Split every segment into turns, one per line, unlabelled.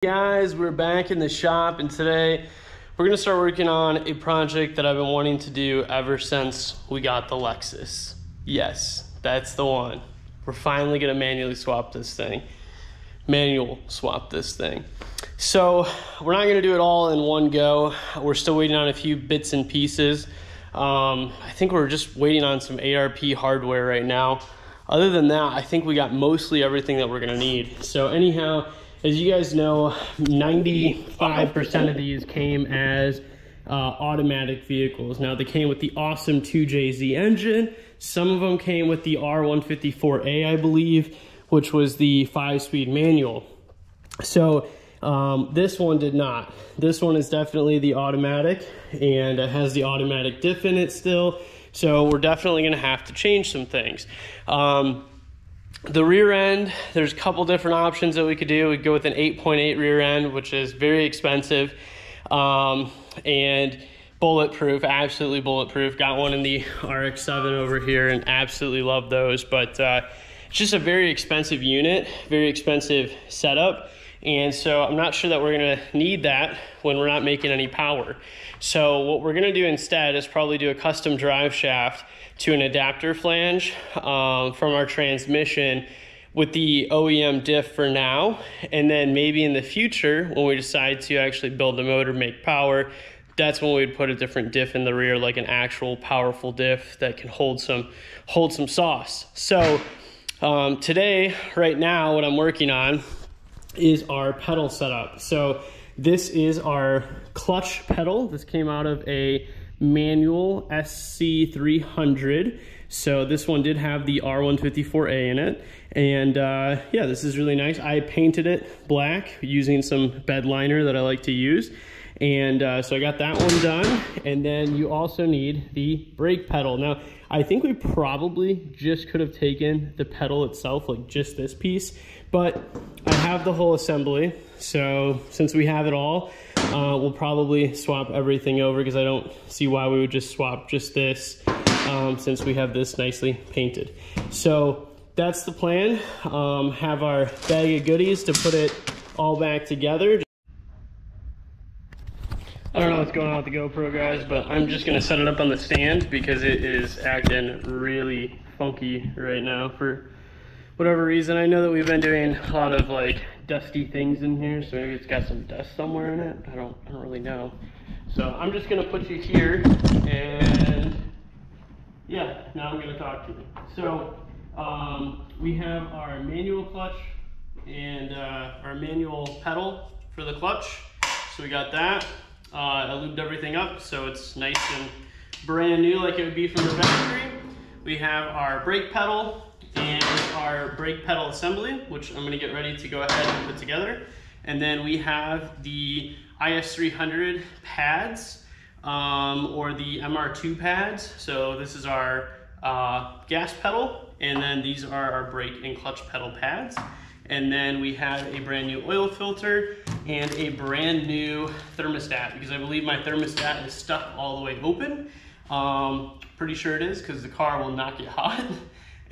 Guys, we're back in the shop, and today we're going to start working on a project that I've been wanting to do ever since we got the Lexus. Yes, that's the one. We're finally going to manual swap this thing. So we're not going to do it all in one go. We're still waiting on a few bits and pieces. I think we're just waiting on some ARP hardware right now. Other than that, I think we got mostly everything that we're going to need. So anyhow, as you guys know, 95% of these came as automatic vehicles. Now, they came with the awesome 2JZ engine. Some of them came with the R154A, I believe, which was the 5-speed manual. So this one did not. This one is definitely the automatic, and it has the automatic diff in it still. So we're definitely going to have to change some things. The rear end, there's a couple different options that we could do. We could go with an 8.8 rear end, which is very expensive and bulletproof, absolutely bulletproof. Got one in the RX-7 over here and absolutely love those. But it's just a very expensive unit, very expensive setup. And so I'm not sure that we're gonna need that when we're not making any power. So what we're gonna do instead is probably do a custom drive shaft to an adapter flange from our transmission with the OEM diff for now. And then maybe in the future, when we decide to actually build the motor, make power, that's when we'd put a different diff in the rear, like an actual powerful diff that can hold some sauce. So today, right now, what I'm working on is our pedal setup. So this is our clutch pedal. This came out of a manual SC300. So this one did have the R154A in it. And yeah, this is really nice. I painted it black using some bed liner that I like to use. And so I got that one done. And then you also need the brake pedal. Now, I think we probably just could have taken the pedal itself, like just this piece, but I have the whole assembly. So since we have it all, we'll probably swap everything over because I don't see why we would just swap just this since we have this nicely painted. So that's the plan. Have our bag of goodies to put it all back together. I don't know what's going on with the GoPro, guys, but I'm just gonna set it up on the stand because it is acting really funky right now for whatever reason. I know that we've been doing a lot of like dusty things in here, so maybe it's got some dust somewhere in it. I don't really know. So I'm just gonna put you here, and yeah, now I'm gonna talk to you. So we have our manual clutch and our manual pedal for the clutch. So we got that. I lubed everything up so it's nice and brand new like it would be from the factory. We have our brake pedal and our brake pedal assembly, which I'm going to get ready to go ahead and put together. And then we have the SC300 pads or the MR2 pads. So this is our gas pedal, and then these are our brake and clutch pedal pads. And then we have a brand new oil filter and a brand new thermostat, because I believe my thermostat is stuck all the way open. Pretty sure it is because the car will not get hot.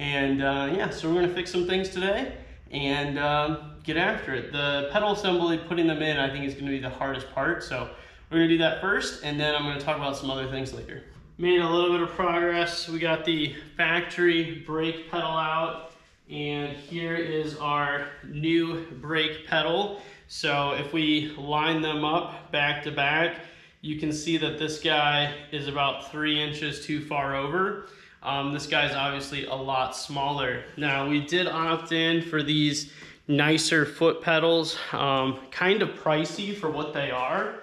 And yeah, so we're gonna fix some things today and get after it. The pedal assembly, putting them in, I think is gonna be the hardest part. So we're gonna do that first, and then I'm gonna talk about some other things later. Made a little bit of progress. We got the factory brake pedal out. And here is our new brake pedal. So if we line them up back to back, you can see that this guy is about 3 inches too far over. This guy's obviously a lot smaller. Now, we did opt in for these nicer foot pedals, kind of pricey for what they are.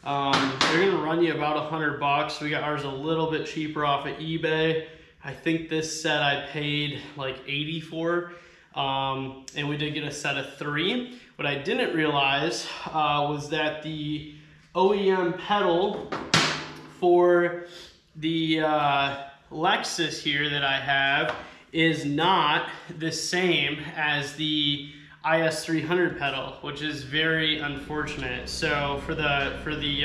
They're gonna run you about $100. We got ours a little bit cheaper off of eBay. I think this set I paid like 80 for, and we did get a set of 3. What I didn't realize was that the OEM pedal for the Lexus here that I have is not the same as the IS300 pedal, which is very unfortunate. So for the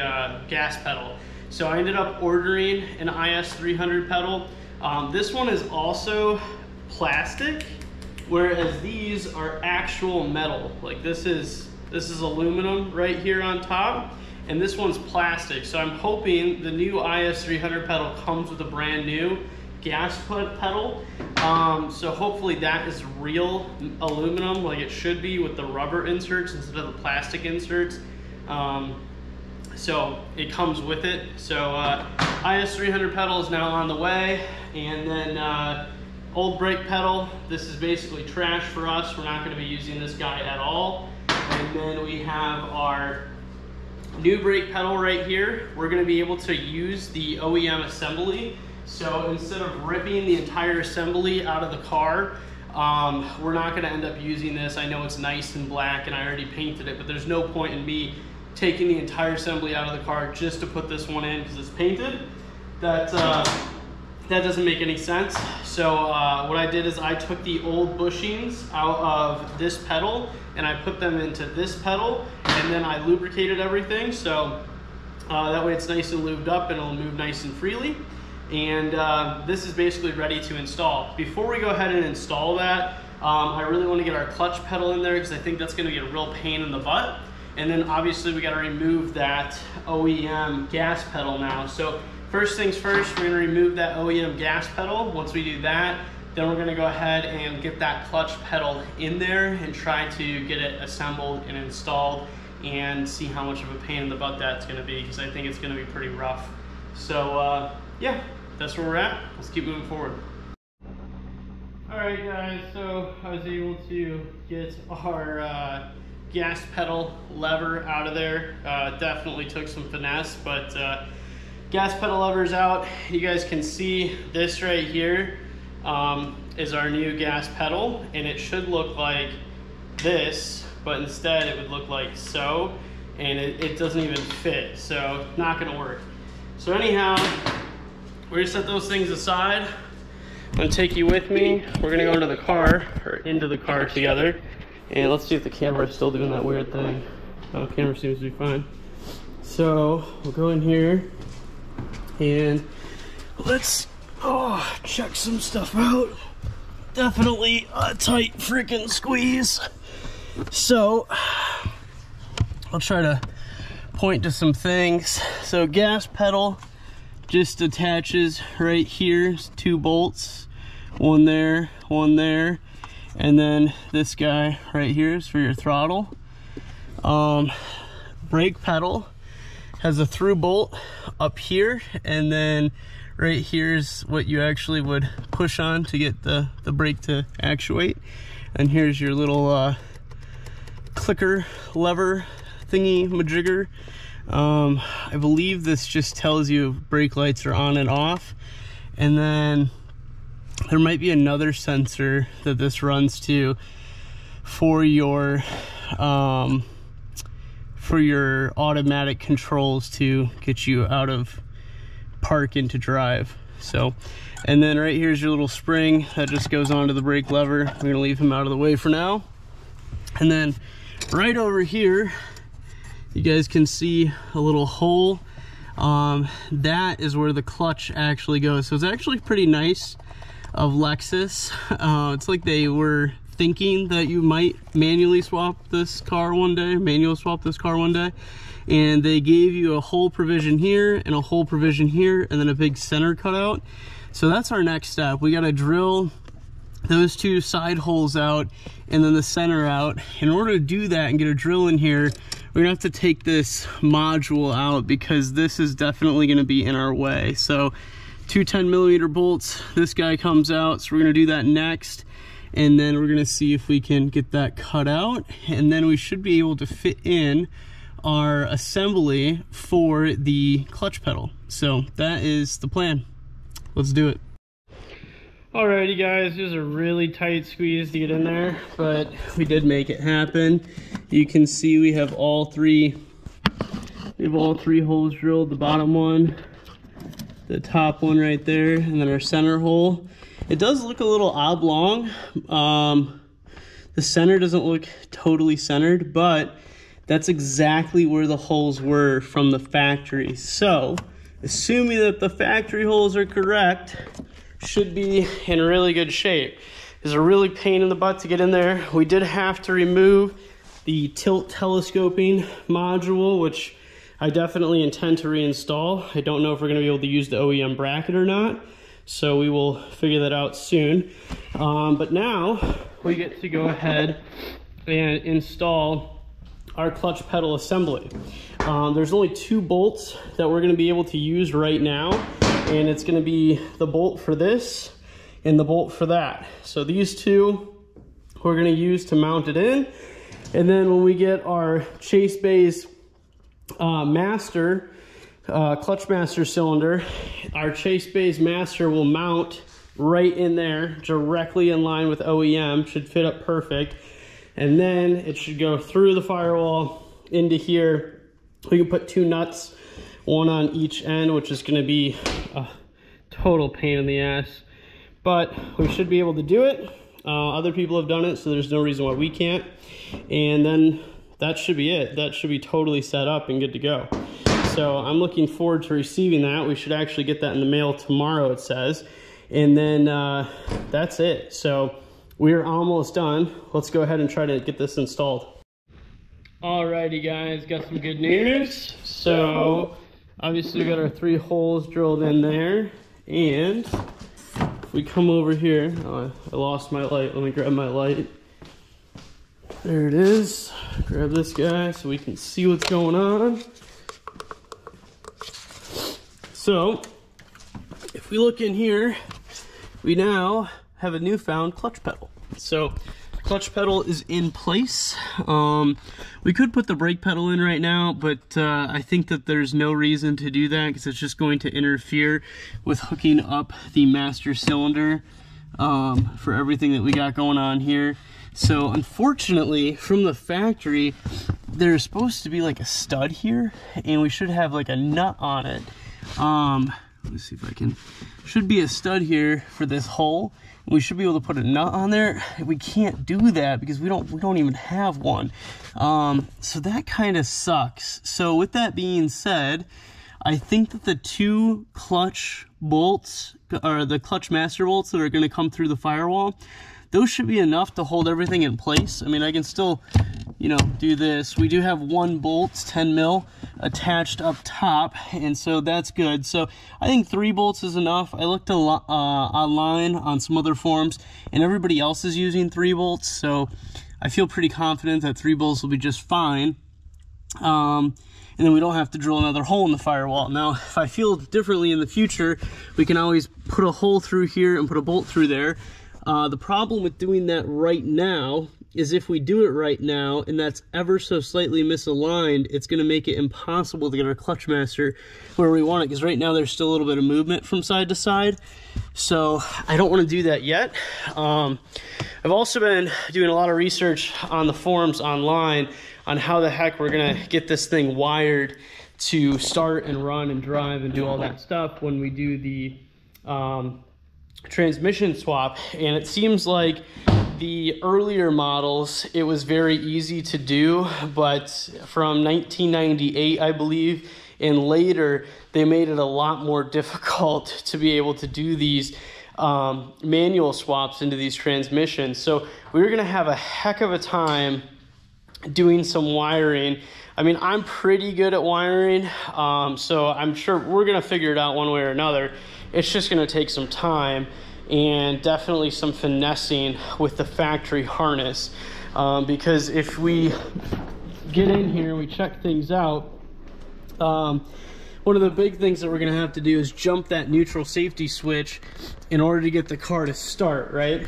gas pedal, so I ended up ordering an IS300 pedal. This one is also plastic, whereas these are actual metal. Like this is This is aluminum right here on top, and this one's plastic. So I'm hoping the new IS300 pedal comes with a brand new gas pedal. So hopefully that is real aluminum like it should be, with the rubber inserts instead of the plastic inserts. So it comes with it. So IS300 pedal is now on the way. And then old brake pedal, this is basically trash for us. We're not going to be using this guy at all. And then we have our new brake pedal right here. We're going to be able to use the OEM assembly. So instead of ripping the entire assembly out of the car, we're not going to end up using this. I know it's nice and black and I already painted it, but there's no point in me taking the entire assembly out of the car just to put this one in because it's painted. That doesn't make any sense. So what I did is I took the old bushings out of this pedal and I put them into this pedal, and then I lubricated everything. So that way it's nice and lubed up and it'll move nice and freely. And this is basically ready to install. Before we go ahead and install that, I really want to get our clutch pedal in there because I think that's going to be a real pain in the butt. And then obviously we got to remove that OEM gas pedal now. So first things first, we're going to remove that OEM gas pedal. Once we do that, then we're going to go ahead and get that clutch pedal in there and try to get it assembled and installed and see how much of a pain in the butt that's going to be, because I think it's going to be pretty rough. So yeah, that's where we're at. Let's keep moving forward. All right guys, so I was able to get our gas pedal lever out of there. Definitely took some finesse, but gas pedal lever's out. You guys can see this right here is our new gas pedal, and it should look like this, but instead it would look like so, and it doesn't even fit, so not gonna work. So anyhow, we're gonna set those things aside. I'm gonna take you with me. We're gonna go into the car, or into the car together, and let's see if the camera is still doing that weird thing. Oh, camera seems to be fine. So we'll go in here and let's check some stuff out. Definitely a tight freaking squeeze. So I'll try to point to some things. So gas pedal just attaches right here, 2 bolts, one there, and then this guy right here is for your throttle. Brake pedal has a through bolt up here, and then right here is what you actually would push on to get the brake to actuate. And here's your little clicker lever thingy majigger. I believe this just tells you if brake lights are on and off. And then there might be another sensor that this runs to for your automatic controls to get you out of park into drive. So, and then right here's your little spring that just goes onto the brake lever. I'm gonna leave him out of the way for now. And then right over here, you guys can see a little hole. That is where the clutch actually goes. So it's actually pretty nice of Lexus. It's like they were thinking that you might manual swap this car one day, and they gave you a hole provision here and a hole provision here, and then a big center cutout. So that's our next step. We got to drill those 2 side holes out and then the center out. In order to do that and get a drill in here, we're gonna have to take this module out because this is definitely gonna be in our way. So 2 10mm bolts, this guy comes out, so we're gonna do that next, and then we're gonna see if we can get that cut out, and then we should be able to fit in our assembly for the clutch pedal. So that is the plan. Let's do it. Alrighty guys, there's a really tight squeeze to get in there, but we did make it happen. You can see we have all three holes drilled, the bottom one, the top one right there, and then our center hole. It does look a little oblong. The center doesn't look totally centered, but that's exactly where the holes were from the factory. So, assuming that the factory holes are correct, should be in really good shape. It's a really pain in the butt to get in there. We did have to remove the tilt telescoping module, which I definitely intend to reinstall. I don't know if we're going to be able to use the OEM bracket or not, so we will figure that out soon. But now we get to go ahead and install our clutch pedal assembly. There's only 2 bolts that we're going to be able to use right now, and it's going to be the bolt for this and the bolt for that. So these 2 we're going to use to mount it in, and then when we get our Chase Bays master clutch master cylinder, our Chase Bays master will mount right in there, directly in line with OEM, should fit up perfect, and then it should go through the firewall into here. We can put 2 nuts, 1 on each end, which is going to be a total pain in the ass, but we should be able to do it. Other people have done it, so there's no reason why we can't. And then that should be it. That should be totally set up and good to go. So I'm looking forward to receiving that. We should actually get that in the mail tomorrow, it says. And then that's it. So we're almost done. Let's go ahead and try to get this installed. Alrighty guys, got some good news. So obviously we got our 3 holes drilled in there, and if we come over here, oh, I lost my light. Let me grab my light. There it is. Grab this guy so we can see what's going on. So if we look in here, we now have a newfound clutch pedal. So clutch pedal is in place. We could put the brake pedal in right now, but I think that there's no reason to do that because it's just going to interfere with hooking up the master cylinder for everything that we got going on here. So unfortunately, from the factory, there's supposed to be like a stud here, and we should have like a nut on it. Let me see if I can. Should be a stud here for this hole. We should be able to put a nut on there. We can't do that because we don't even have one. So that kind of sucks. So with that being said, I think that the 2 clutch bolts, or the clutch master bolts that are going to come through the firewall, those should be enough to hold everything in place. I mean, I can still, you know, do this. We do have 1 bolt, 10 mil, attached up top, and so that's good. So I think 3 bolts is enough. I looked a lot online on some other forums, and everybody else is using 3 bolts, so I feel pretty confident that 3 bolts will be just fine. And then we don't have to drill another hole in the firewall. Now, if I feel differently in the future, we can always put a hole through here and put a bolt through there. The problem with doing that right now is if we do it right now and that's ever so slightly misaligned, it's going to make it impossible to get our clutch master where we want it, because right now there's still a little bit of movement from side to side. So I don't want to do that yet. I've also been doing a lot of research on the forums online on how the heck we're going to get this thing wired to start and run and drive and do all that stuff when we do the transmission swap. And it seems like the earlier models, it was very easy to do, but from 1998, I believe, and later, they made it a lot more difficult to be able to do these manual swaps into these transmissions. So we were gonna have a heck of a time doing some wiring. I mean, I'm pretty good at wiring, so I'm sure we're gonna figure it out one way or another. It's just gonna take some time and definitely some finessing with the factory harness, because if we get in here and we check things out, one of the big things that we're gonna have to do is jump that neutral safety switch in order to get the car to start, right?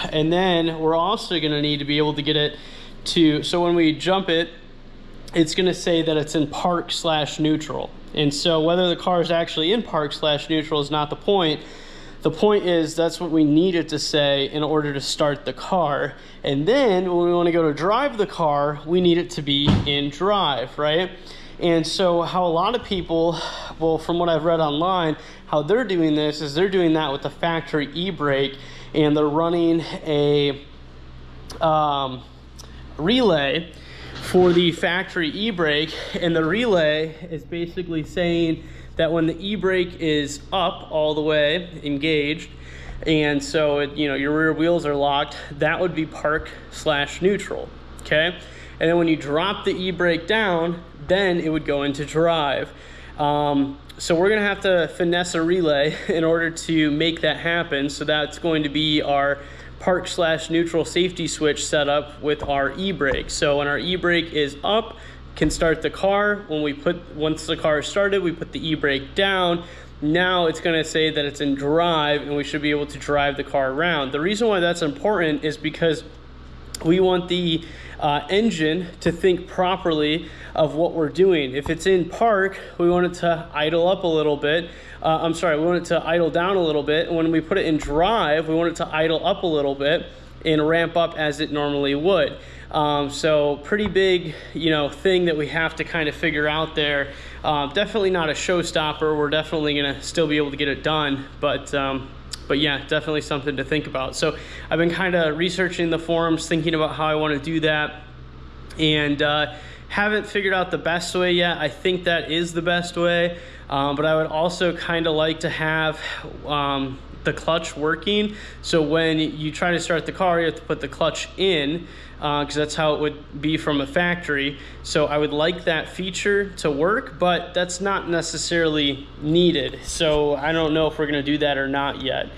And then we're also gonna need to be able to get it to, so when we jump it, it's gonna say that it's in park/neutral. And so whether the car is actually in park/neutral is not the point. The point is that's what we need it to say in order to start the car. And then when we want to go to drive the car, we need it to be in drive, right? And so how a lot of people, well, from what I've read online, how they're doing this is they're doing that with the factory e-brake, and they're running a relay for the factory e-brake, and the relay is basically saying that when the e-brake is up all the way, engaged, and so it, you know, your rear wheels are locked, that would be park/neutral, okay? and then when you drop the e-brake down, then it would go into drive. So we're gonna have to finesse a relay in order to make that happen. So that's going to be our park/neutral safety switch setup with our e-brake. So when our e-brake is up, can start the car. Once the car is started, we put the e-brake down. Now it's gonna say that it's in drive and we should be able to drive the car around. The reason why that's important is because we want the engine to think properly of what we're doing. If it's in park, we want it to idle up a little bit. We want it to idle down a little bit. And when we put it in drive, we want it to idle up a little bit and ramp up as it normally would. So pretty big, thing that we have to kind of figure out there. Definitely not a showstopper. We're definitely gonna still be able to get it done, but yeah, definitely something to think about. So I've been kind of researching the forums, thinking about how I want to do that, and haven't figured out the best way yet. I think that is the best way, but I would also kind of like to have the clutch working. So when you try to start the car, you have to put the clutch in, because that's how it would be from a factory. So I would like that feature to work, but that's not necessarily needed. So I don't know if we're gonna do that or not yet.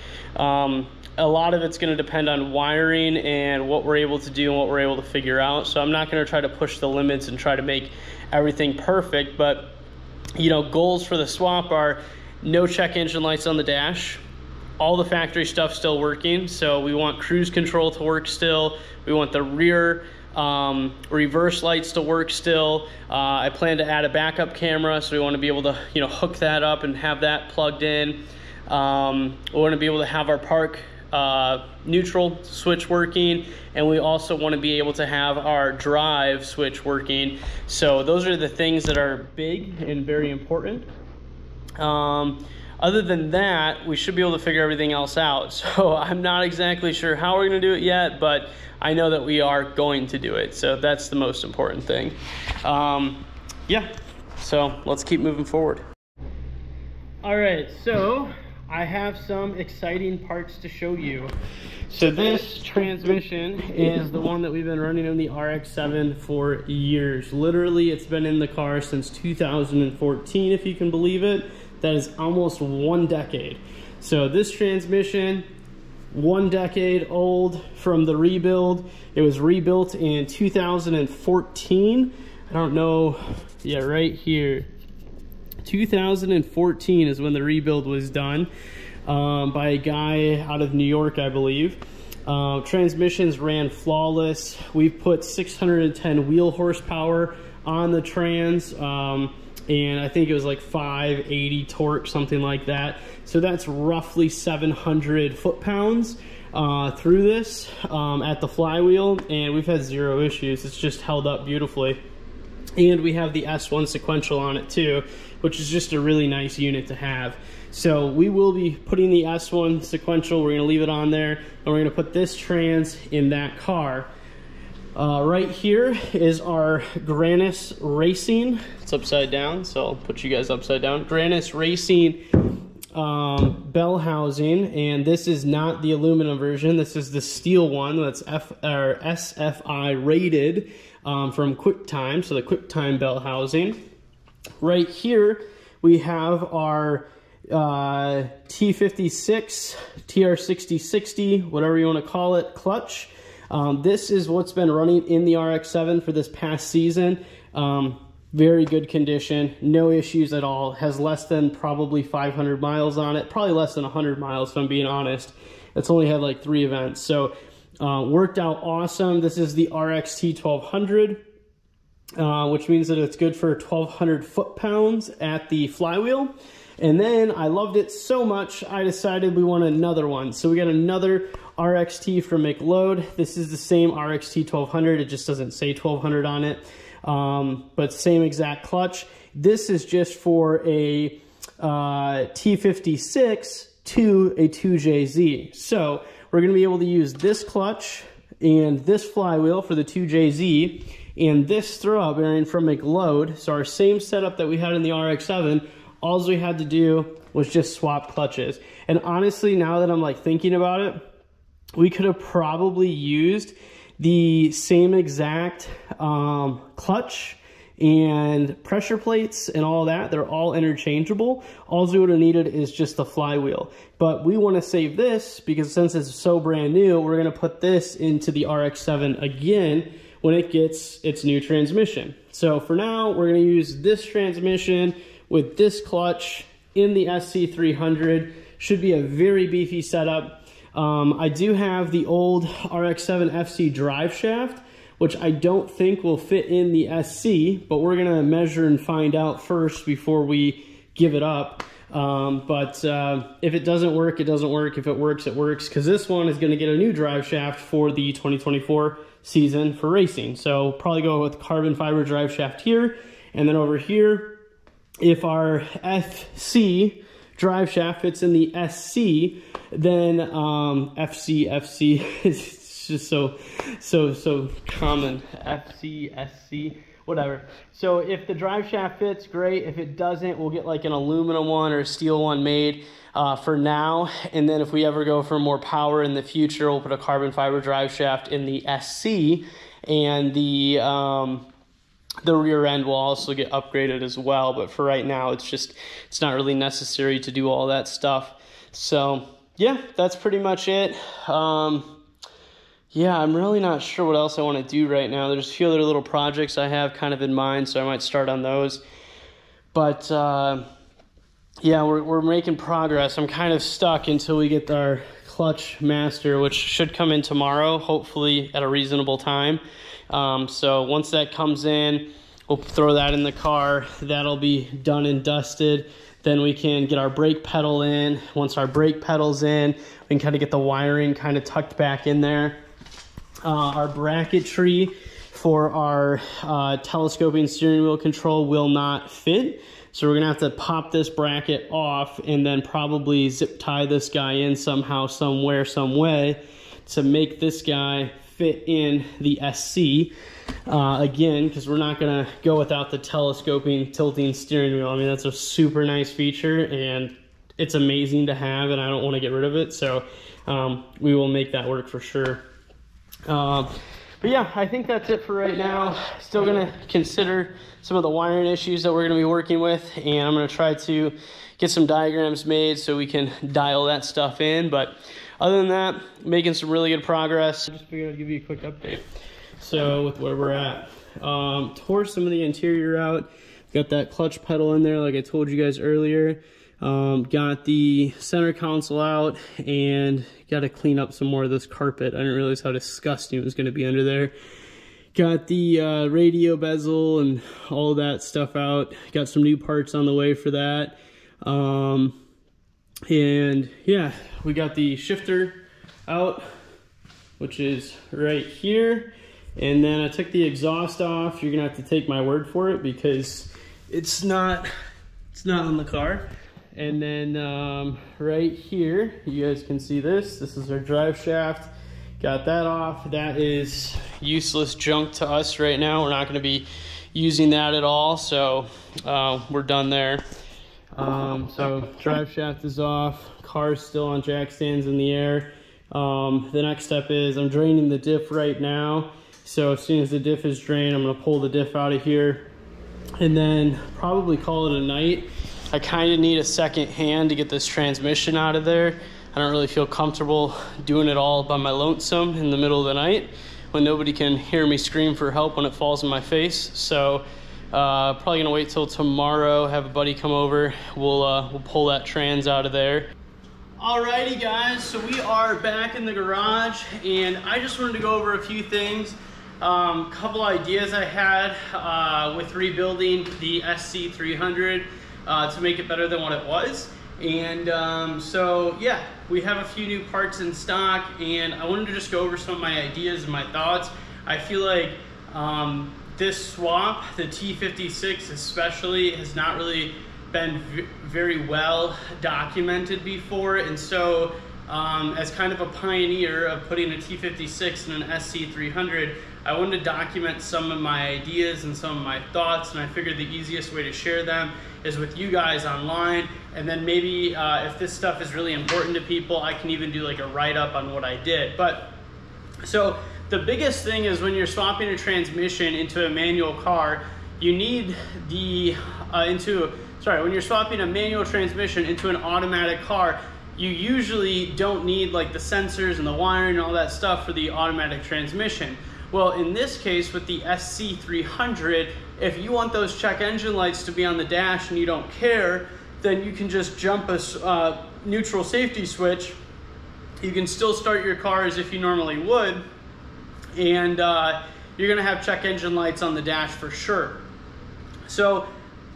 A lot of it's gonna depend on wiring and what we're able to do and what we're able to figure out. So I'm not gonna try to push the limits and try to make everything perfect, but goals for the SWAP are no check engine lights on the dash, all the factory stuff still working. So we want cruise control to work still. We want the rear reverse lights to work still. I plan to add a backup camera, so we want to be able to hook that up and have that plugged in. We want to be able to have our park neutral switch working, and we also want to be able to have our drive switch working. So those are the things that are big and very important. Other than that, we should be able to figure everything else out. So I'm not exactly sure how we're going to do it yet, but I know that we are going to do it. So that's the most important thing. Yeah, so let's keep moving forward. All right, so I have some exciting parts to show you. So this transmission is the one that we've been running in the RX-7 for years. Literally, it's been in the car since 2014, if you can believe it. That is almost 1 decade. So this transmission, 1 decade old from the rebuild. It was rebuilt in 2014. I don't know, yeah, right here. 2014 is when the rebuild was done by a guy out of New York, I believe. Transmissions ran flawless. We've put 610 wheel horsepower on the trans. And I think it was like 580 torque, something like that. So that's roughly 700 foot-pounds through this at the flywheel, and we've had 0 issues. It's just held up beautifully. And we have the S1 Sequential on it too, which is just a really nice unit to have. So we will be putting the S1 Sequential, we're gonna leave it on there, and we're gonna put this trans in that car. Right here is our Granis Racing. It's upside down, so I'll put you guys upside down. Granis Racing bell housing, and this is not the aluminum version. This is the steel one that's SFI rated from QuickTime, so the QuickTime bell housing. Right here we have our T56, TR6060, whatever you want to call it, clutch. This is what's been running in the RX-7 for this past season. Very good condition, no issues at all. Has less than probably 500 miles on it, probably less than 100 miles if I'm being honest. It's only had like 3 events, so worked out awesome. This is the RX T1200, which means that it's good for 1,200 foot-pounds at the flywheel. And then I loved it so much, I decided we want another one. So we got another RXT from McLeod. This is the same RXT 1200. It just doesn't say 1200 on it, but same exact clutch. This is just for a T56 to a 2JZ. So we're going to be able to use this clutch and this flywheel for the 2JZ and this throw-out bearing from McLeod. So our same setup that we had in the RX-7, all we had to do was just swap clutches. And honestly, now that I'm like thinking about it, we could have probably used the same exact clutch and pressure plates and all that. They're all interchangeable. All we would have needed is just the flywheel. But we want to save this because since it's so brand new, we're going to put this into the RX-7 again when it gets its new transmission. So for now, we're going to use this transmission with this clutch in the SC300. Should be a very beefy setup. I do have the old RX-7 FC drive shaft, which I don't think will fit in the SC, but we're gonna measure and find out first before we give it up. If it doesn't work, it doesn't work. If it works, it works, because this one is gonna get a new drive shaft for the 2024 season for racing. So probably go with carbon fiber drive shaft here, and then over here, if our FC drive shaft fits in the SC, then FC is just so common. FC, SC, whatever. So if the drive shaft fits, great. If it doesn't, we'll get like an aluminum one or a steel one made for now. And then if we ever go for more power in the future, we'll put a carbon fiber drive shaft in the SC, and the rear end will also get upgraded as well. But for right now, it's not really necessary to do all that stuff. So yeah, that's pretty much it. Yeah, I'm really not sure what else I want to do right now. There's a few other little projects I have kind of in mind, so I might start on those. But yeah, we're making progress. I'm kind of stuck until we get our clutch master, which should come in tomorrow, hopefully at a reasonable time. So once that comes in, we'll throw that in the car. That'll be done and dusted. Then we can get our brake pedal in. Once our brake pedal's in, we can kind of get the wiring kind of tucked back in there. Our bracketry for our telescoping steering wheel control will not fit. So we're gonna have to pop this bracket off and then probably zip tie this guy in somehow, somewhere, some way to make this guy fit in the SC. Again, because we're not gonna go without the telescoping tilting steering wheel. I mean, that's a super nice feature and it's amazing to have, and I don't want to get rid of it. So we will make that work for sure. But yeah, I think that's it for right now. Still gonna consider some of the wiring issues that we're gonna be working with, and I'm gonna try to get some diagrams made so we can dial that stuff in. But other than that, making some really good progress. I just figured I'd give you a quick update. So with where we're at, tore some of the interior out, got that clutch pedal in there like I told you guys earlier. Got the center console out and got to clean up some more of this carpet. I didn't realize how disgusting it was going to be under there. Got the radio bezel and all of that stuff out. Got some new parts on the way for that. And yeah, we got the shifter out, which is right here. And then I took the exhaust off. You're gonna have to take my word for it because it's not on the car. And then right here, you guys can see this. This is our drive shaft. Got that off. That is useless junk to us right now. We're not gonna be using that at all. So we're done there. So drive shaft is off. Car's still on jack stands in the air. The next step is I'm draining the diff right now. So as soon as the diff is drained, I'm gonna pull the diff out of here and then probably call it a night. I kind of need a second hand to get this transmission out of there. I don't really feel comfortable doing it all by my lonesome in the middle of the night when nobody can hear me scream for help when it falls in my face. So probably gonna wait till tomorrow, have a buddy come over. We'll pull that trans out of there. Alrighty guys, so we are back in the garage and I just wanted to go over a few things. Couple ideas I had with rebuilding the SC300 to make it better than what it was. And so yeah, we have a few new parts in stock and I wanted to just go over some of my ideas and my thoughts. I feel like this swap, the T56 especially, has not really been very well documented before. And so as kind of a pioneer of putting a T56 in an SC300, I wanted to document some of my ideas and some of my thoughts, and I figured the easiest way to share them is with you guys online. And then maybe if this stuff is really important to people, I can even do like a write-up on what I did. But so the biggest thing is when you're swapping a transmission into a manual car, you need the, when you're swapping a manual transmission into an automatic car, you usually don't need like the sensors and the wiring and all that stuff for the automatic transmission. Well, in this case with the SC300, if you want those check engine lights to be on the dash and you don't care, then you can just jump a neutral safety switch. You can still start your car as if you normally would, and you're gonna have check engine lights on the dash for sure. So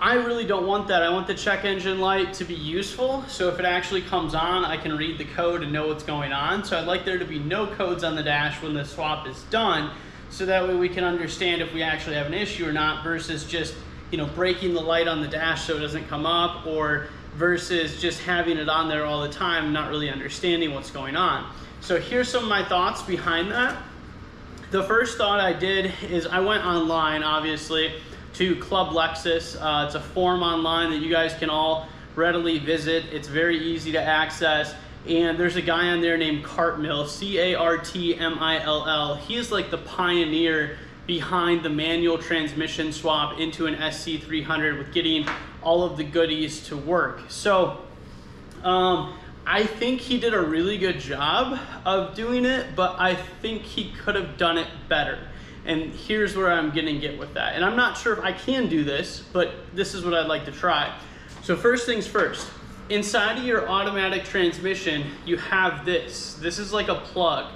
I really don't want that. I want the check engine light to be useful. So if it actually comes on, I can read the code and know what's going on. So I'd like there to be no codes on the dash when the swap is done. So that way we can understand if we actually have an issue or not, versus just, you know, breaking the light on the dash so it doesn't come up, or versus just having it on there all the time, not really understanding what's going on. So here's some of my thoughts behind that. The first thought I did is I went online, obviously, to Club Lexus. It's a forum online that you guys can all readily visit. It's very easy to access. And there's a guy on there named Cartmill, C-A-R-T-M-I-L-L. He is like the pioneer behind the manual transmission swap into an SC300 with getting all of the goodies to work. So I think he did a really good job of doing it, but I think he could have done it better. And here's where I'm gonna get with that. And I'm not sure if I can do this, but this is what I'd like to try. So first things first, inside of your automatic transmission, you have this. This is like a plug.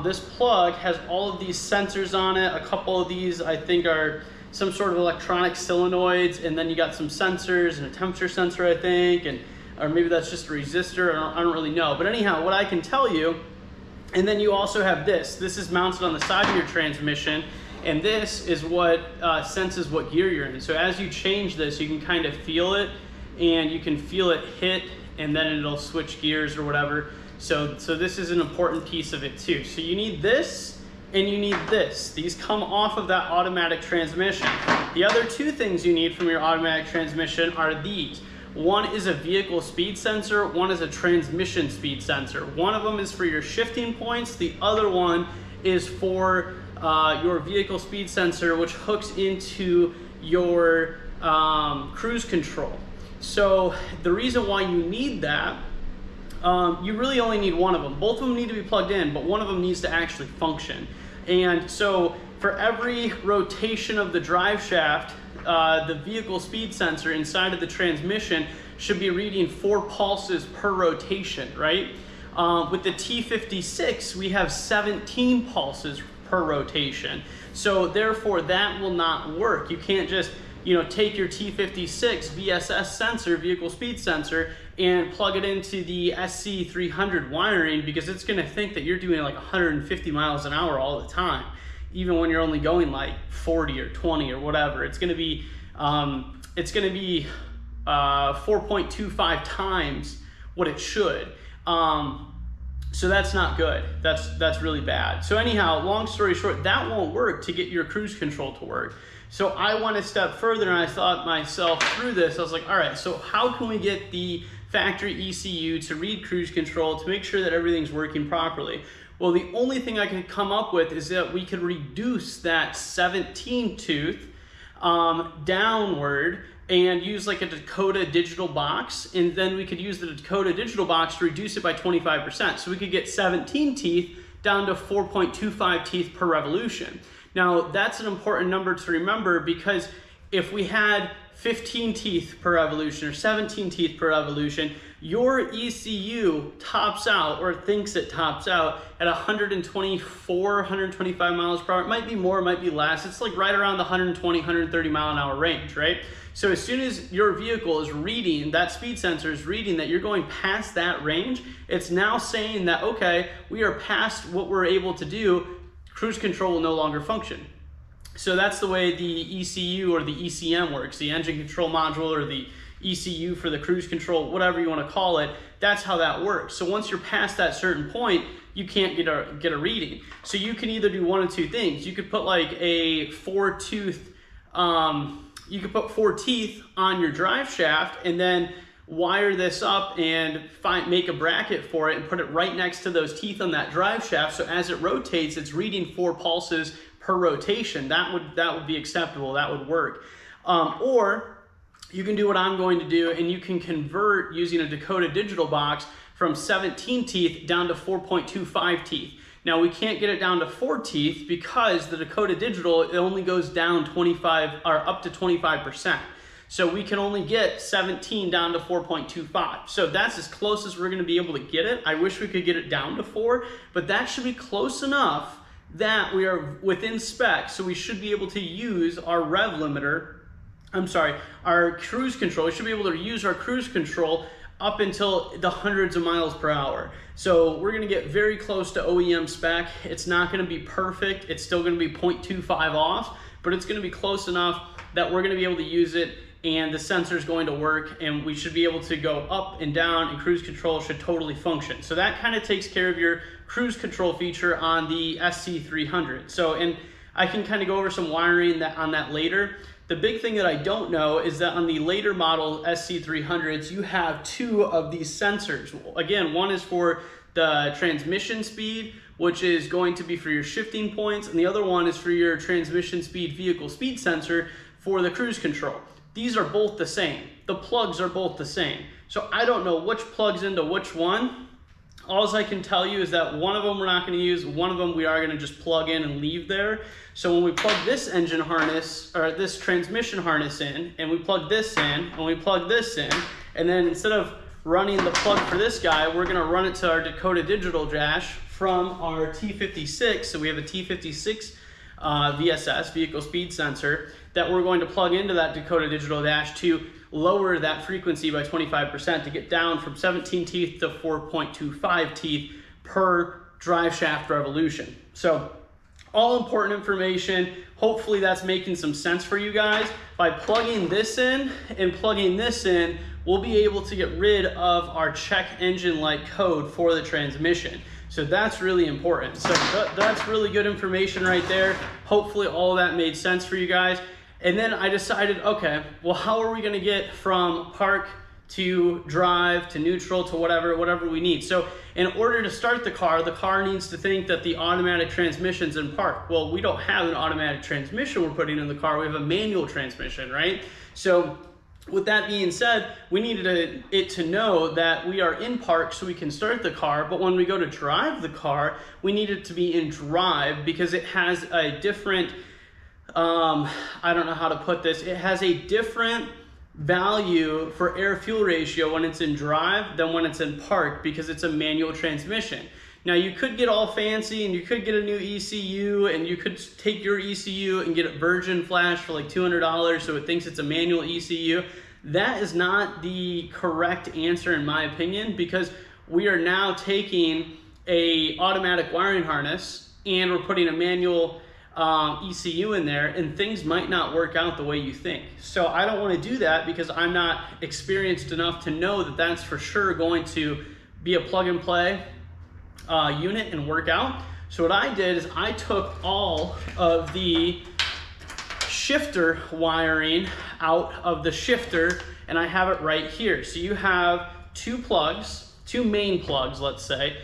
This plug has all of these sensors on it. A couple of these I think are some sort of electronic solenoids, and then you got some sensors and a temperature sensor, I think, or maybe that's just a resistor, I don't really know. But anyhow, what I can tell you, and then you also have this. This is mounted on the side of your transmission, and this is what senses what gear you're in. So as you change this, you can kind of feel it, and you can feel it hit, and then it'll switch gears or whatever. So this is an important piece of it too. So you need this, and you need this. These come off of that automatic transmission. The other two things you need from your automatic transmission are these. One is a vehicle speed sensor, one is a transmission speed sensor. One of them is for your shifting points, the other one is for your vehicle speed sensor, which hooks into your cruise control. So the reason why you need that, you really only need one of them. Both of them need to be plugged in, but one of them needs to actually function. And so for every rotation of the drive shaft, the vehicle speed sensor inside of the transmission should be reading 4 pulses per rotation, right? With the T56, we have 17 pulses per rotation. So therefore that will not work. You can't just, you know, take your T56 VSS sensor, vehicle speed sensor, and plug it into the SC300 wiring, because it's gonna think that you're doing like 150 miles an hour all the time, even when you're only going like 40 or 20 or whatever. It's gonna be 4.25 times what it should. So that's not good. That's really bad. So anyhow, long story short, that won't work to get your cruise control to work. So I went a step further, and I thought myself through this. I was like, all right, so how can we get the factory ECU to read cruise control to make sure that everything's working properly? Well, the only thing I could come up with is that we could reduce that 17 tooth downward and use like a Dakota digital box, and then we could use the Dakota digital box to reduce it by 25%. So we could get 17 teeth down to 4.25 teeth per revolution. Now that's an important number to remember, because if we had 15 teeth per revolution or 17 teeth per revolution, your ECU tops out, or thinks it tops out, at 124, 125 miles per hour. It might be more, it might be less. It's like right around the 120, 130 mile an hour range, right? So as soon as your vehicle is reading, that speed sensor is reading that you're going past that range, it's now saying that, okay, we are past what we're able to do, cruise control will no longer function. So that's the way the ECU or the ECM works, the engine control module, or the ECU for the cruise control, whatever you want to call it. That's how that works. So once you're past that certain point, you can't get a reading. So you can either do one of two things. You could put like a 4-tooth, you could put 4 teeth on your drive shaft, and then wire this up and make a bracket for it and put it right next to those teeth on that drive shaft, so as it rotates, it's reading 4 pulses per rotation. That would be acceptable. That would work. Or you can do what I'm going to do, and you can convert using a Dakota digital box from 17 teeth down to 4.25 teeth. Now we can't get it down to 4 teeth because the Dakota digital, it only goes down 25 or up to 25%. So we can only get 17 down to 4.25. So that's as close as we're gonna be able to get it. I wish we could get it down to 4, but that should be close enough that we are within spec. So we should be able to use our rev limiter, our cruise control. We should be able to use our cruise control up until the hundreds of miles per hour. So we're gonna get very close to OEM spec. It's not gonna be perfect. It's still gonna be 0.25 off, but it's gonna be close enough that we're gonna be able to use it, and the sensor is going to work, and we should be able to go up and down, and cruise control should totally function. So that kind of takes care of your cruise control feature on the SC300. So, and I can kind of go over some wiring on that later. The big thing that I don't know is that on the later model SC300s, you have 2 of these sensors. Again, one is for the transmission speed, which is going to be for your shifting points, and the other one is for your transmission speed vehicle speed sensor for the cruise control. These are both the same. The plugs are both the same. So I don't know which plugs into which one. All I can tell you is that one of them we're not going to use, one of them we are going to just plug in and leave there. So when we plug this engine harness, or this transmission harness in, and we plug this in, and we plug this in, and then instead of running the plug for this guy, we're going to run it to our Dakota digital dash from our T56. So we have a T56 VSS, vehicle speed sensor, that we're going to plug into that Dakota digital dash to lower that frequency by 25% to get down from 17 teeth to 4.25 teeth per drive shaft revolution. So all important information. Hopefully that's making some sense for you guys. By plugging this in and plugging this in, we'll be able to get rid of our check engine light code for the transmission. So that's really important. So that's really good information right there. Hopefully all of that made sense for you guys. And then I decided, okay, well, how are we gonna get from park to drive to neutral to whatever we need? So in order to start the car needs to think that the automatic transmission's in park. Well, we don't have an automatic transmission we're putting in the car. We have a manual transmission, right? So with that being said, we needed it to know that we are in park so we can start the car, but when we go to drive the car, we need it to be in drive because it has a different, I don't know how to put this, it has a different value for air-fuel ratio when it's in drive than when it's in park because it's a manual transmission. Now you could get all fancy and you could get a new ECU and you could take your ECU and get a virgin flash for like $200 so it thinks it's a manual ECU. That is not the correct answer in my opinion because we are now taking a automatic wiring harness and we're putting a manual ECU in there and things might not work out the way you think. So I don't want to do that because I'm not experienced enough to know that that's for sure going to be a plug and play unit and work out. So what I did is I took all of the shifter wiring out of the shifter and I have it right here. So you have 2 plugs, 2 main plugs, let's say.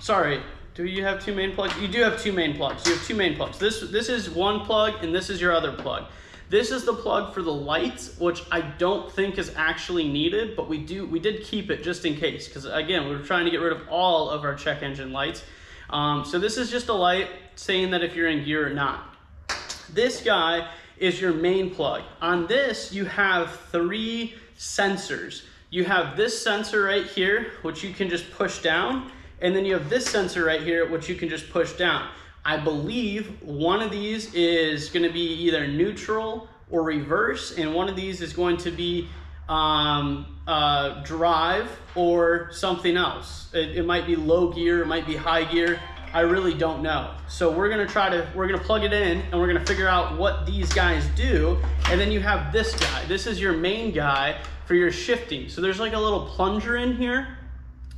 Sorry, do you have 2 main plugs? You do have 2 main plugs. You have 2 main plugs. This is one plug and this is your other plug. This is the plug for the lights, which I don't think is actually needed, but we did keep it just in case, because again, we were trying to get rid of all of our check engine lights. So this is just a light saying that if you're in gear or not. This guy is your main plug. On this, you have 3 sensors. You have this sensor right here, which you can just push down, and then you have this sensor right here, which you can just push down. I believe one of these is going to be either neutral or reverse, and one of these is going to be drive or something else. It might be low gear, it might be high gear. I really don't know. So we're going to plug it in and we're going to figure out what these guys do. And then you have this guy. This is your main guy for your shifting. So there's like a little plunger in here.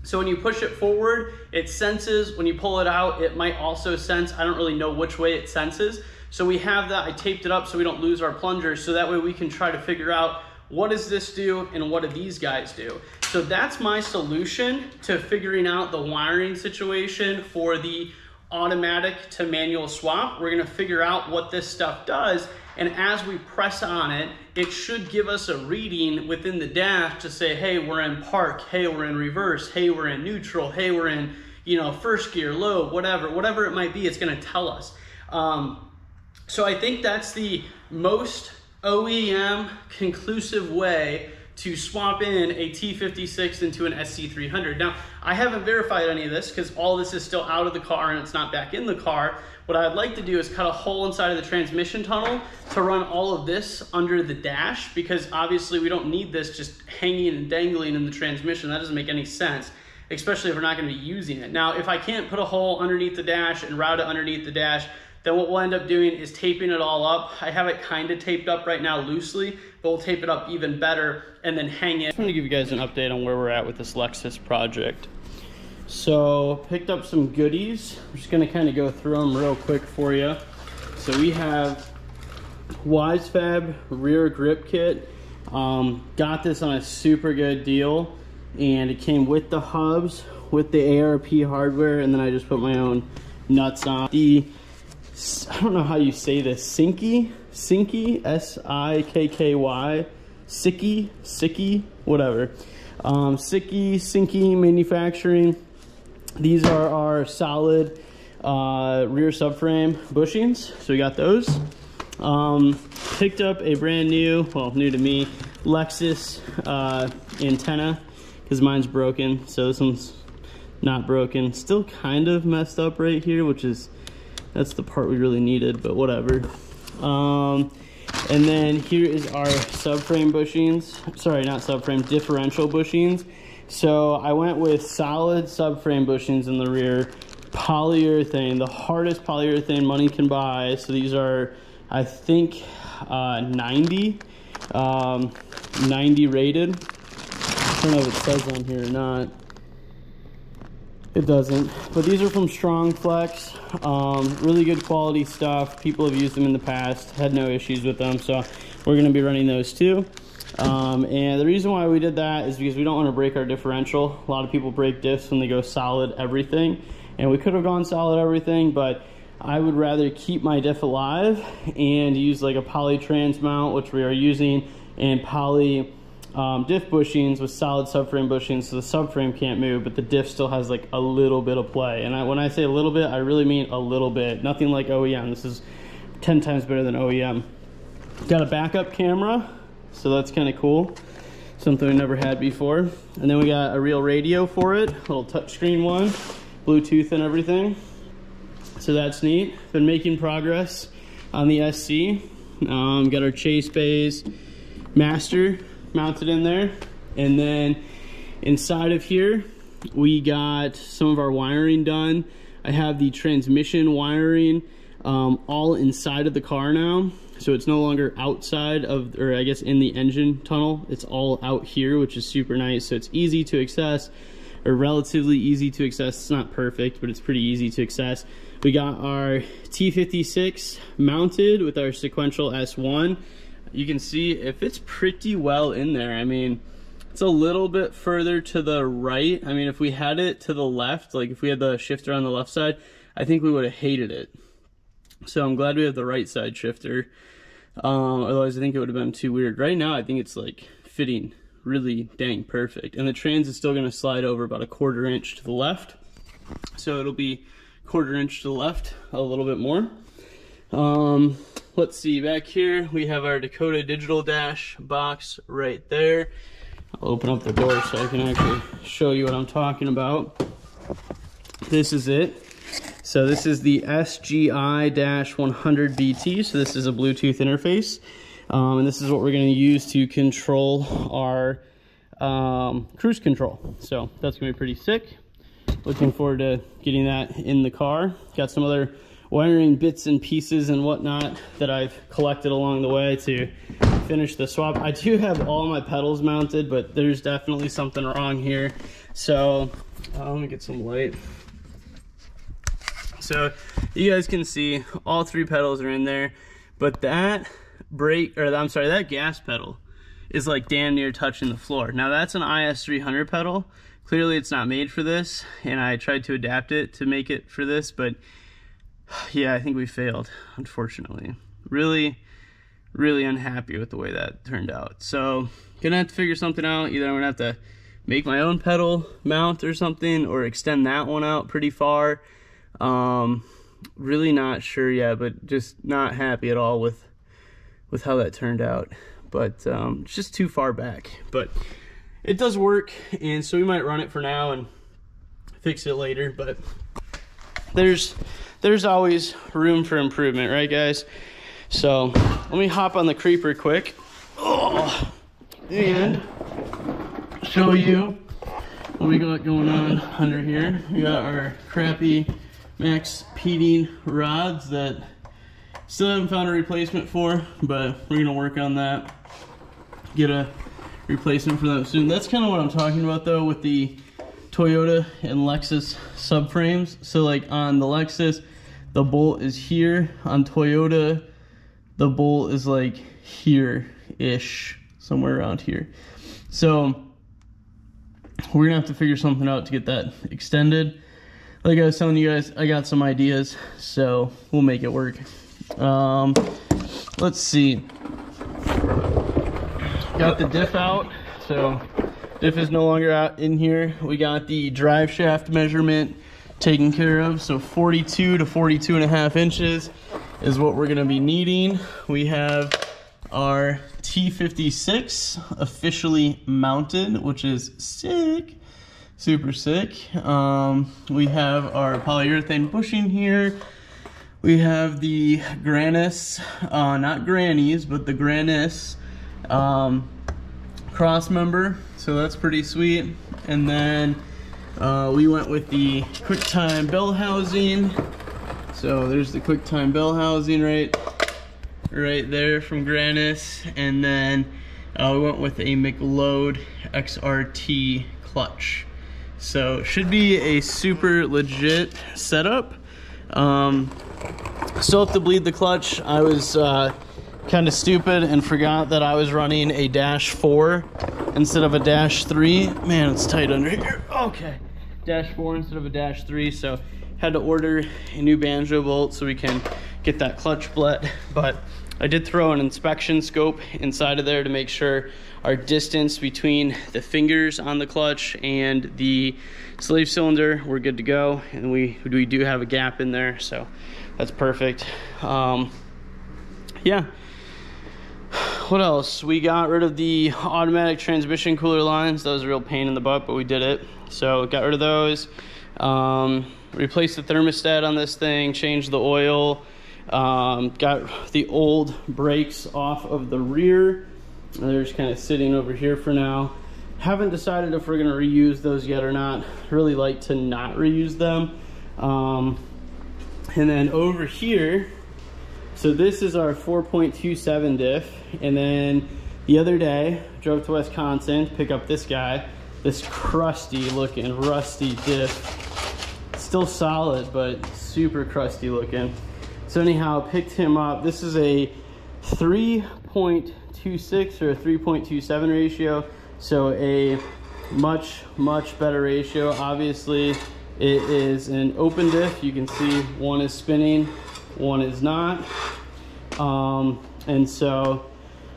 So when you push it forward, it senses. When you pull it out, it might also sense. I don't really know which way it senses. So we have that. I taped it up so we don't lose our plunger. So that way we can try to figure out what does this do and what do these guys do? So that's my solution to figuring out the wiring situation for the automatic to manual swap. We're gonna figure out what this stuff does, and as we press on it, it should give us a reading within the dash to say, hey, we're in park, hey, we're in reverse, hey, we're in neutral, hey, we're in, you know, first gear, low, whatever it might be, it's gonna tell us. So I think that's the most OEM conclusive way to swap in a T56 into an SC300. Now, I haven't verified any of this because all this is still out of the car and it's not back in the car. What I'd like to do is cut a hole inside of the transmission tunnel to run all of this under the dash, because obviously we don't need this just hanging and dangling in the transmission. That doesn't make any sense, especially if we're not gonna be using it. Now, if I can't put a hole underneath the dash and route it underneath the dash, then what we'll end up doing is taping it all up. I have it kind of taped up right now loosely, but we'll tape it up even better and then hang it. I just want to give you guys an update on where we're at with this Lexus project. So picked up some goodies. I'm just gonna kind of go through them real quick for you. So we have WiseFab rear grip kit. Got this on a super good deal, and it came with the hubs, with the ARP hardware, and then I just put my own nuts on. I don't know how you say this, Sikky, S-I-K-K-Y, Sikky, whatever. Sikky manufacturing. These are our solid rear subframe bushings, so we got those. Picked up a brand new, well, new to me, Lexus antenna, because mine's broken, so this one's not broken. Still kind of messed up right here, which is, that's the part we really needed, but whatever. And then here is our subframe bushings. Sorry, not subframe, differential bushings. So I went with solid subframe bushings in the rear, polyurethane, the hardest polyurethane money can buy. So these are, I think, 90 rated. I don't know if it says on here or not. It doesn't, but these are from Strong Flex. Really good quality stuff. People have used them in the past, had no issues with them, so we're gonna be running those too. And the reason why we did that is because we don't want to break our differential. A lot of people break diffs when they go solid everything, and we could have gone solid everything, but I would rather keep my diff alive and use like a poly trans mount, which we are using, and poly diff bushings with solid subframe bushings, so the subframe can't move, but the diff still has like a little bit of play. And when I say a little bit, I really mean a little bit. Nothing like OEM. This is 10 times better than OEM. Got a backup camera, so that's kind of cool. Something we never had before. And then we got a real radio for it, a little touchscreen one, Bluetooth and everything. So that's neat. Been making progress on the SC. Got our chase bays master mounted in there, and then inside of here we got some of our wiring done. I have the transmission wiring all inside of the car now, so it's no longer outside of, or I guess in the engine tunnel. It's all out here, which is super nice. So it's easy to access, or relatively easy to access. It's not perfect, but it's pretty easy to access. We got our T56 mounted with our Sequential S1. You can see if it's pretty well in there. I mean, it's a little bit further to the right. I mean, if we had it to the left, like if we had the shifter on the left side, I think we would have hated it. So I'm glad we have the right side shifter. Otherwise I think it would have been too weird. Right now I think it's like fitting really dang perfect. And the trans is still gonna slide over about a 1/4 inch to the left. So it'll be 1/4 inch to the left, a little bit more. Let's see, back here we have our Dakota digital dash box right there. I'll open up the door so I can actually show you what I'm talking about. This is it. So this is the SGI-100BT. So this is a Bluetooth interface. And this is what we're going to use to control our cruise control. So that's going to be pretty sick. Looking forward to getting that in the car. Got some other wiring bits and pieces and whatnot that I've collected along the way to finish the swap. I do have all my pedals mounted, but there's definitely something wrong here. So let me get some light. So you guys can see all 3 pedals are in there, but that brake, or I'm sorry, that gas pedal is like damn near touching the floor. Now that's an IS300 pedal. Clearly it's not made for this, and I tried to adapt it to make it for this, but yeah, I think we failed, unfortunately. Really, really unhappy with the way that turned out. So gonna have to figure something out. Either I'm gonna have to make my own pedal mount or something, or extend that one out pretty far. Really not sure yet, but just not happy at all with how that turned out. But it's just too far back. But it does work, and so we might run it for now and fix it later. But there's always room for improvement, right guys? So let me hop on the creeper quick, and show you what we got going on under here. We got our crappy Max Peating rods that still haven't found a replacement for, but we're gonna work on that, get a replacement for them soon. That's kind of what I'm talking about though with the Toyota and Lexus subframes. So like on the Lexus, the bolt is here. On Toyota, the bolt is like here-ish, somewhere around here. So we're gonna have to figure something out to get that extended. Like I was telling you guys, I got some ideas, so we'll make it work. Let's see. Got the diff out, so diff is no longer out in here. We got the drive shaft measurement taken care of, so 42 to 42 and a half inches is what we're gonna be needing. We have our T56 officially mounted, which is sick, super sick. We have our polyurethane bushing here. We have the Grannis, not grannies, but the Grannis cross member, so that's pretty sweet. And then we went with the QuickTime bell housing. So there's the QuickTime bell housing right there from Grannis. And then we went with a McLeod XRT clutch. So should be a super legit setup. Still have to bleed the clutch. I was kind of stupid and forgot that I was running a -4 instead of a -3. Man, it's tight under here. Okay, -4 instead of a -3, so had to order a new banjo bolt so we can get that clutch bled. But I did throw an inspection scope inside of there to make sure our distance between the fingers on the clutch and the slave cylinder, we're good to go. And we do have a gap in there, so that's perfect. Yeah. What else? We got rid of the automatic transmission cooler lines. That was a real pain in the butt, but we did it. So got rid of those. Replaced the thermostat on this thing, changed the oil. Got the old brakes off of the rear. They're just kind of sitting over here for now. Haven't decided if we're going to reuse those yet or not. Really like to not reuse them. And then over here, so this is our 4.27 diff. And then the other day, drove to Wisconsin to pick up this guy, this crusty looking, rusty diff. Still solid, but super crusty looking. So anyhow, picked him up. This is a 3.26 or a 3.27 ratio. So a much better ratio. Obviously, it is an open diff. You can see one is spinning, one is not. And so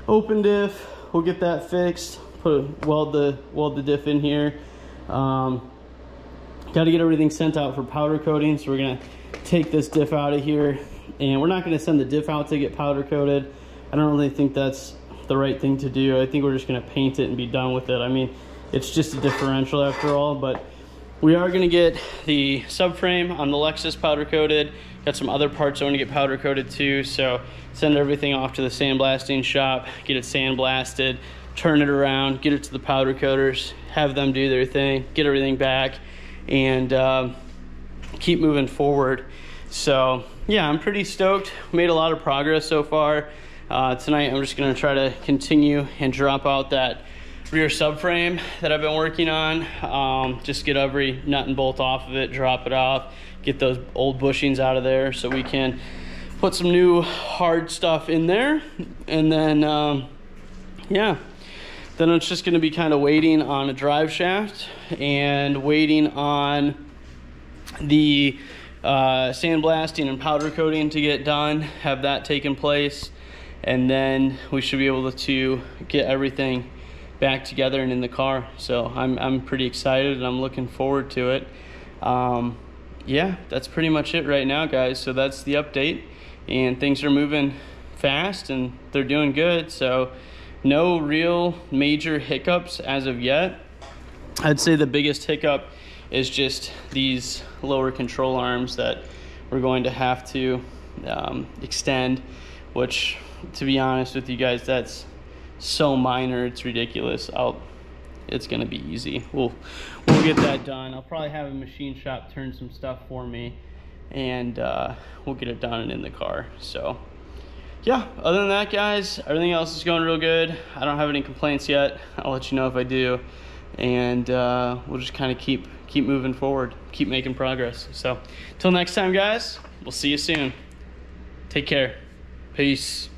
open diff, we'll get that fixed. Weld the diff in here. Got to get everything sent out for powder coating, so we're gonna take this diff out of here, and we're not gonna send the diff out to get powder coated. I don't really think that's the right thing to do. I think we're just gonna paint it and be done with it. I mean, it's just a differential after all, but we are gonna get the subframe on the Lexus powder coated. Got some other parts I want to get powder coated too, so send everything off to the sandblasting shop, get it sandblasted, turn it around, get it to the powder coaters, have them do their thing, get everything back, and keep moving forward. So yeah, I'm pretty stoked. Made a lot of progress so far. Tonight I'm just gonna try to continue and drop out that rear subframe that I've been working on. Just get every nut and bolt off of it, drop it off, get those old bushings out of there so we can put some new hard stuff in there. And then yeah, Then it's just going to be kind of waiting on a drive shaft and waiting on the sandblasting and powder coating to get done, have that taken place, and then we should be able to get everything back together and in the car. So I'm pretty excited and I'm looking forward to it. Yeah, that's pretty much it right now, guys. So that's the update, and things are moving fast and they're doing good. So no real major hiccups as of yet. I'd say the biggest hiccup is just these lower control arms that we're going to have to extend, which, to be honest with you guys, that's so minor, it's ridiculous. It's gonna be easy. We'll get that done. I'll probably have a machine shop turn some stuff for me, and we'll get it done and in the car. So yeah, other than that, guys, everything else is going real good. I don't have any complaints yet. I'll let you know if I do, and we'll just kind of keep moving forward, keep making progress. So till next time, guys, we'll see you soon. Take care. Peace.